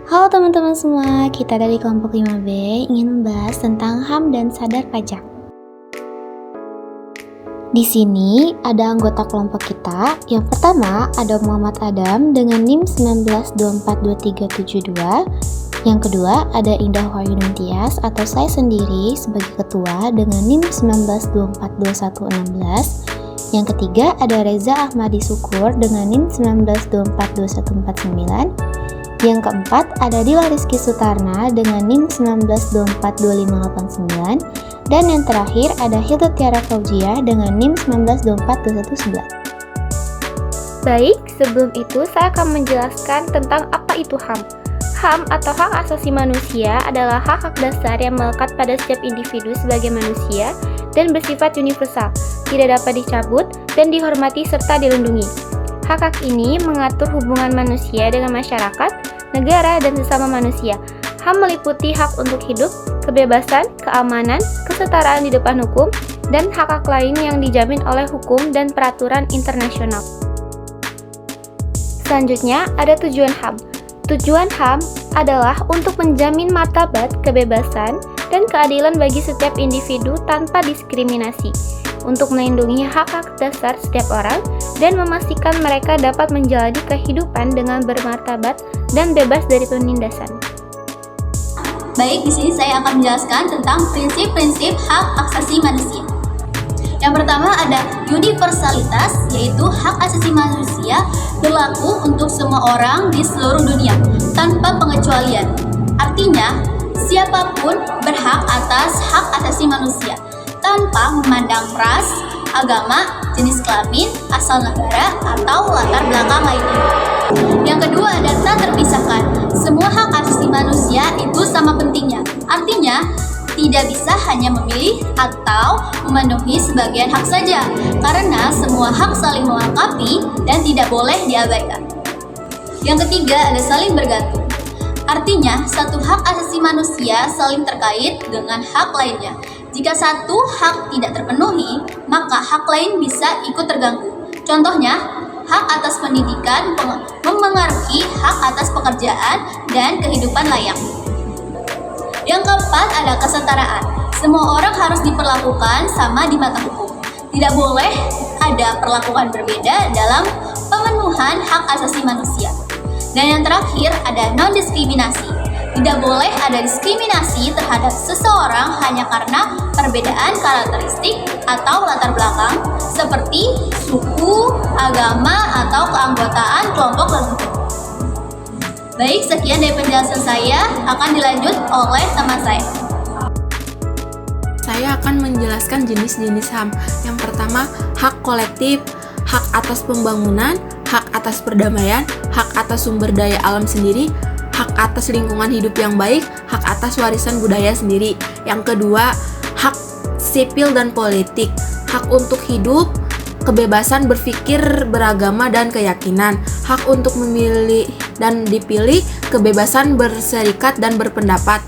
Halo teman-teman semua, kita dari kelompok 5B ingin membahas tentang HAM dan sadar pajak. Di sini ada anggota kelompok kita. Yang pertama ada Muhammad Adam dengan NIM 19242372. Yang kedua ada Indah Wahyudin Tias atau saya sendiri sebagai ketua dengan NIM 19242116. Yang ketiga ada Reza Ahmadi Syukur dengan NIM 19242149. Yang keempat ada Dila Rizky Sutarna dengan NIM 19242589. Dan yang terakhir ada Hilda Tiara Fauzia dengan NIM 19242111. Baik, sebelum itu saya akan menjelaskan tentang apa itu HAM. HAM atau hak asasi manusia adalah hak-hak dasar yang melekat pada setiap individu sebagai manusia dan bersifat universal, tidak dapat dicabut dan dihormati serta dilindungi. Hak-hak ini mengatur hubungan manusia dengan masyarakat, negara, dan sesama manusia. HAM meliputi hak untuk hidup, kebebasan, keamanan, kesetaraan di depan hukum, dan hak-hak lain yang dijamin oleh hukum dan peraturan internasional. Selanjutnya, ada tujuan HAM. Tujuan HAM adalah untuk menjamin martabat, kebebasan, dan keadilan bagi setiap individu tanpa diskriminasi, untuk melindungi hak-hak dasar setiap orang, dan memastikan mereka dapat menjalani kehidupan dengan bermartabat dan bebas dari penindasan. Baik, di sini saya akan menjelaskan tentang prinsip-prinsip hak asasi manusia. Yang pertama ada universalitas, yaitu hak asasi manusia berlaku untuk semua orang di seluruh dunia tanpa pengecualian. Artinya, siapapun berhak atas hak asasi manusia tanpa memandang ras, agama, jenis kelamin, asal negara, atau latar belakang lainnya. Yang kedua ada tak terpisahkan. Semua hak asasi manusia itu sama pentingnya. Artinya, tidak bisa hanya memilih atau memenuhi sebagian hak saja, karena semua hak saling melengkapi dan tidak boleh diabaikan. Yang ketiga ada saling bergantung. Artinya, satu hak asasi manusia saling terkait dengan hak lainnya. Jika satu hak tidak terpenuhi, maka hak lain bisa ikut terganggu. Contohnya, hak atas pendidikan memengaruhi hak atas pekerjaan dan kehidupan layak. Yang keempat ada kesetaraan. Semua orang harus diperlakukan sama di mata hukum. Tidak boleh ada perlakuan berbeda dalam pemenuhan hak asasi manusia. Dan yang terakhir ada non-diskriminasi. Tidak boleh ada diskriminasi terhadap seseorang hanya karena perbedaan karakteristik atau latar belakang seperti suku, agama, atau keanggotaan kelompok tertentu. Baik, sekian dari penjelasan saya, akan dilanjut oleh teman saya. Saya akan menjelaskan jenis-jenis HAM. Yang pertama, hak kolektif, hak atas pembangunan, hak atas perdamaian, hak atas sumber daya alam sendiri, hak atas lingkungan hidup yang baik, hak atas warisan budaya sendiri. Yang kedua, hak sipil dan politik, hak untuk hidup, kebebasan berpikir, beragama, dan keyakinan, hak untuk memilih dan dipilih, kebebasan berserikat dan berpendapat,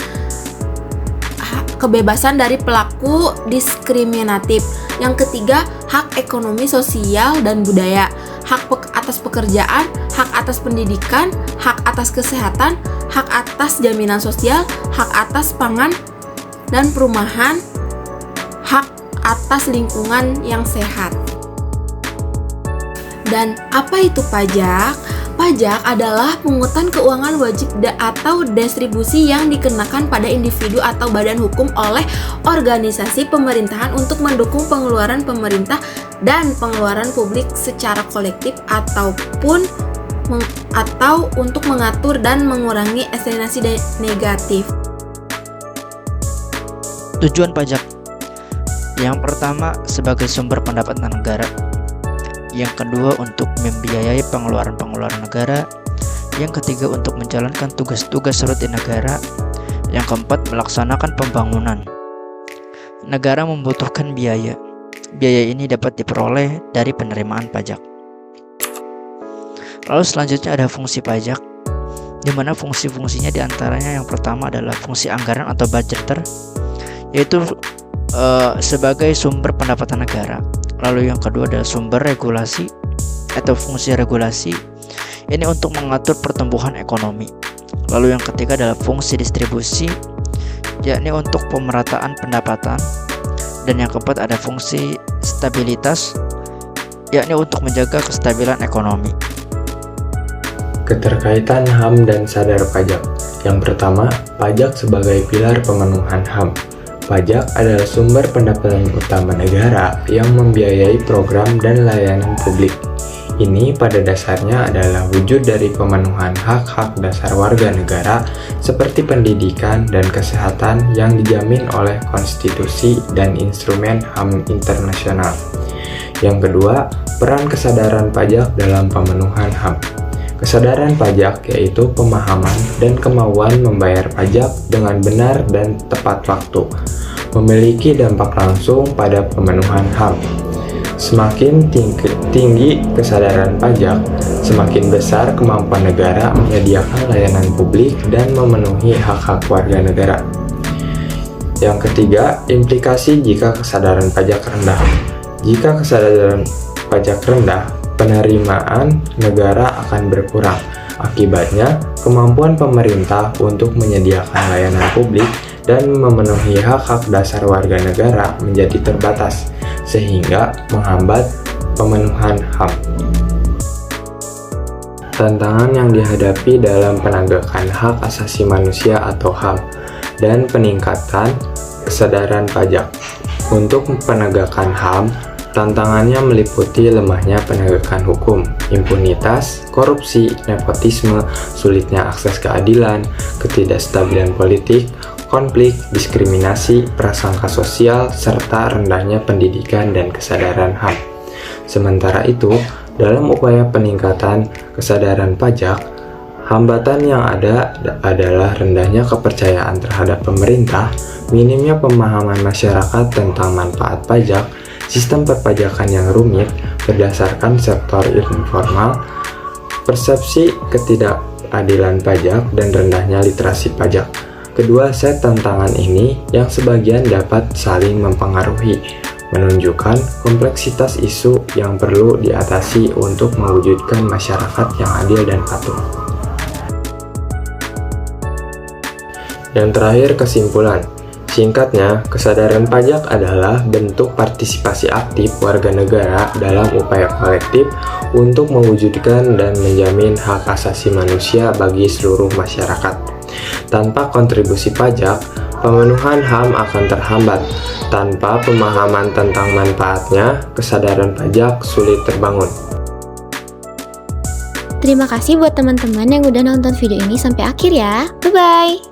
kebebasan dari pelaku diskriminatif. Yang ketiga, hak ekonomi, sosial, dan budaya, hak atas pekerjaan, hak atas pendidikan, hak atas kesehatan, hak atas jaminan sosial, hak atas pangan dan perumahan, hak atas lingkungan yang sehat. Dan apa itu pajak? Pajak adalah pungutan keuangan wajib atau distribusi yang dikenakan pada individu atau badan hukum oleh organisasi pemerintahan untuk mendukung pengeluaran pemerintah dan pengeluaran publik secara kolektif atau untuk mengatur dan mengurangi eksternalitas negatif. Tujuan pajak. Yang pertama sebagai sumber pendapatan negara. Yang kedua untuk membiayai pengeluaran negara. Yang ketiga untuk menjalankan tugas-tugas rutin negara. Yang keempat melaksanakan pembangunan. Negara membutuhkan biaya. Biaya ini dapat diperoleh dari penerimaan pajak. Lalu selanjutnya ada fungsi pajak, di mana fungsi-fungsinya diantaranya yang pertama adalah fungsi anggaran atau budgeter, yaitu sebagai sumber pendapatan negara. Lalu yang kedua adalah sumber regulasi atau fungsi regulasi. Ini untuk mengatur pertumbuhan ekonomi. Lalu yang ketiga adalah fungsi distribusi, yakni untuk pemerataan pendapatan. Dan yang keempat ada fungsi stabilitas, yakni untuk menjaga kestabilan ekonomi. Keterkaitan HAM dan sadar pajak. Yang pertama, pajak sebagai pilar pemenuhan HAM. Pajak adalah sumber pendapatan utama negara yang membiayai program dan layanan publik. Ini pada dasarnya adalah wujud dari pemenuhan hak-hak dasar warga negara seperti pendidikan dan kesehatan yang dijamin oleh konstitusi dan instrumen HAM internasional. Yang kedua, peran kesadaran pajak dalam pemenuhan HAM. Kesadaran pajak yaitu pemahaman dan kemauan membayar pajak dengan benar dan tepat waktu, memiliki dampak langsung pada pemenuhan HAM. Semakin tinggi kesadaran pajak, semakin besar kemampuan negara menyediakan layanan publik dan memenuhi hak-hak warga negara. Yang ketiga, implikasi jika kesadaran pajak rendah. Jika kesadaran pajak rendah, penerimaan negara akan berkurang. Akibatnya, kemampuan pemerintah untuk menyediakan layanan publik dan memenuhi hak-hak dasar warga negara menjadi terbatas, sehingga menghambat pemenuhan HAM. Tantangan yang dihadapi dalam penegakan hak asasi manusia atau HAM dan peningkatan kesadaran pajak. Untuk penegakan HAM, tantangannya meliputi lemahnya penegakan hukum, impunitas, korupsi, nepotisme, sulitnya akses keadilan, ketidakstabilan politik, konflik, diskriminasi, prasangka sosial, serta rendahnya pendidikan dan kesadaran HAM. Sementara itu, dalam upaya peningkatan kesadaran pajak, hambatan yang ada adalah rendahnya kepercayaan terhadap pemerintah, minimnya pemahaman masyarakat tentang manfaat pajak, sistem perpajakan yang rumit berdasarkan sektor informal, persepsi ketidakadilan pajak, dan rendahnya literasi pajak. Kedua set tantangan ini yang sebagian dapat saling mempengaruhi, menunjukkan kompleksitas isu yang perlu diatasi untuk mewujudkan masyarakat yang adil dan patuh. Yang terakhir, kesimpulan. Singkatnya, kesadaran pajak adalah bentuk partisipasi aktif warga negara dalam upaya kolektif untuk mewujudkan dan menjamin hak asasi manusia bagi seluruh masyarakat. Tanpa kontribusi pajak, pemenuhan HAM akan terhambat. Tanpa pemahaman tentang manfaatnya, kesadaran pajak sulit terbangun. Terima kasih buat teman-teman yang udah nonton video ini sampai akhir ya. Bye-bye!